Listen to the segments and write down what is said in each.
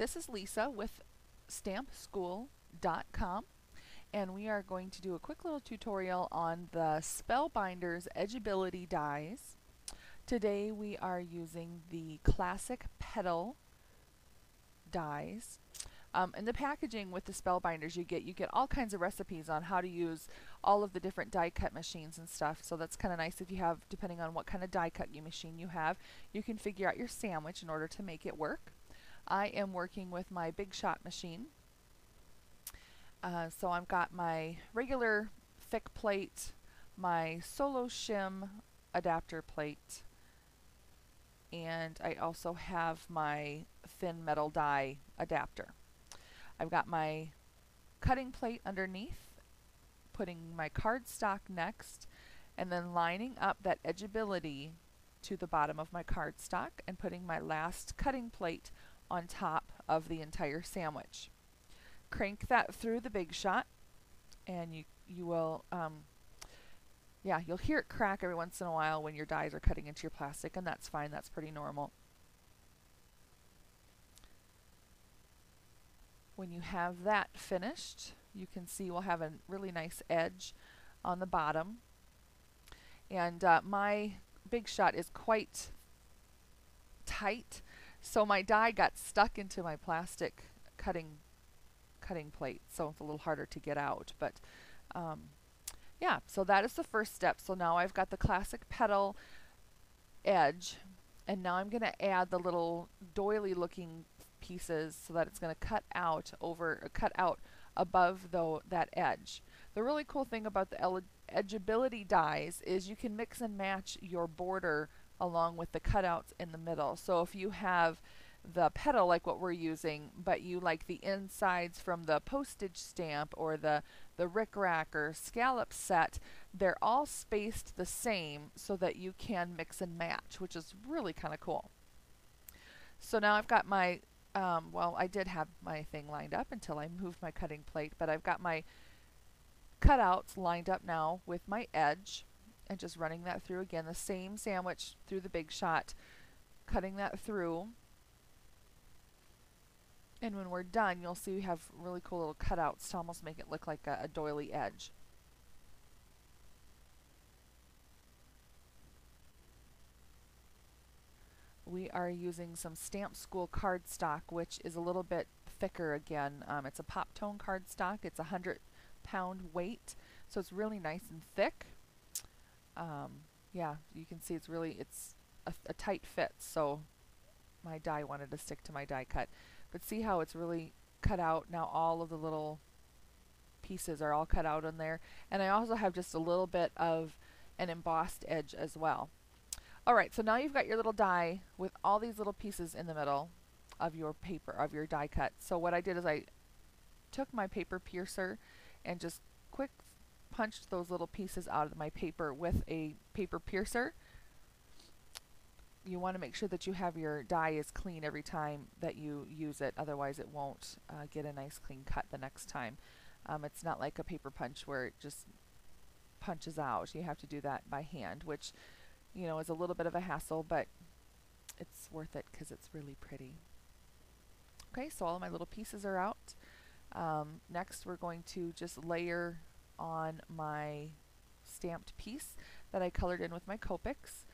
This is Lisa with stampschool.com, and we are going to do a quick little tutorial on the Spellbinders Edgeability Dies. Today we are using the classic petal dies. In the packaging with the Spellbinders, you get all kinds of recipes on how to use all of the different die cut machines and stuff. So that's kind of nice if you have, depending on what kind of die cut machine you have, you can figure out your sandwich in order to make it work. I am working with my Big Shot machine. So I've got my regular thick plate, my solo shim adapter plate, and I also have my thin metal die adapter. I've got my cutting plate underneath, putting my cardstock next, and then lining up that edgeability to the bottom of my cardstock and putting my last cutting plate on top of the entire sandwich. Crank that through the Big Shot, and you will you'll hear it crack every once in a while when your dies are cutting into your plastic, and that's fine, that's pretty normal. When you have that finished, you can see we'll have a really nice edge on the bottom. And my Big Shot is quite tight, so my die got stuck into my plastic cutting plate, so it's a little harder to get out. But yeah, so that is the first step. So now I've got the classic petal edge, and now I'm going to add the little doily looking pieces so that it's going to cut out above that edge. The really cool thing about the edgeability dies is you can mix and match your border along with the cutouts in the middle. So if you have the petal like what we're using, but you like the insides from the postage stamp or the rickrack or scallop set, they're all spaced the same so that you can mix and match, which is really kind of cool. So now I've got my well, I did have my thing lined up until I moved my cutting plate, but I've got my cutouts lined up now with my edge and just running that through again, the same sandwich through the Big Shot, cutting that through. And when we're done, you'll see we have really cool little cutouts to almost make it look like a doily edge. We are using some Stamp School cardstock, which is a little bit thicker again. It's a pop tone cardstock. It's 100-pound weight, so it's really nice and thick. Yeah, you can see it's a tight fit, so my die wanted to stick to my die cut. But see how it's really cut out now. All of the little pieces are all cut out on there, and I also have just a little bit of an embossed edge as well. Alright, so now you've got your little die with all these little pieces in the middle of your paper, of your die cut. So what I did is I took my paper piercer and just quick punched those little pieces out of my paper with a paper piercer. You want to make sure that you have your die is clean every time that you use it, otherwise it won't get a nice clean cut the next time. It's not like a paper punch where it just punches out. You have to do that by hand, which is a little bit of a hassle, but it's worth it because it's really pretty. Okay, so all of my little pieces are out. Next we're going to just layer on my stamped piece that I colored in with my Copics.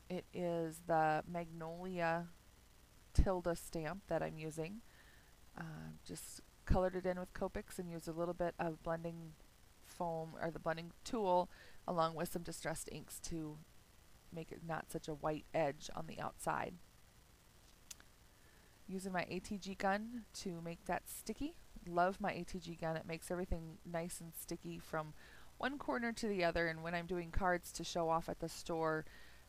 It is the Magnolia Tilda stamp that I'm using. Just colored it in with Copics and used a little bit of blending foam, or the blending tool, along with some distressed inks to make it not such a white edge on the outside. Using my ATG gun to make that sticky. Love my ATG gun. It makes everything nice and sticky from one corner to the other, and when I'm doing cards to show off at the store,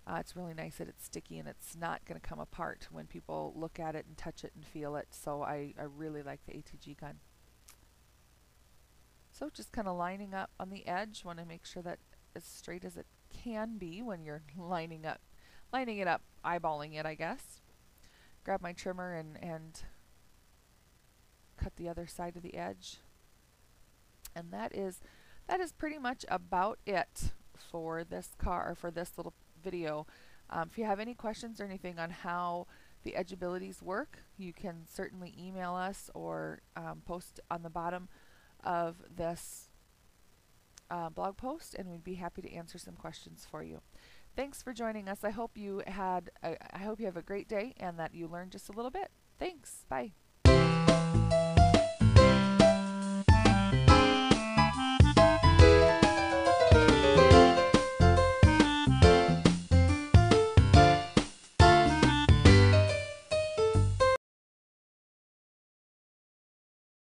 it's really nice that it's sticky and it's not going to come apart when people look at it and touch it and feel it. So I really like the ATG gun. So just kind of lining up on the edge. Want to make sure that as straight as it can be when you're lining it up, eyeballing it, I guess. Grab my trimmer and cut the other side of the edge. And that is pretty much about it for this little video. If you have any questions or anything on how the Edgeabilities work, you can certainly email us or post on the bottom of this blog post, and we'd be happy to answer some questions for you. Thanks for joining us. I hope you have a great day and that you learned just a little bit. Thanks. Bye.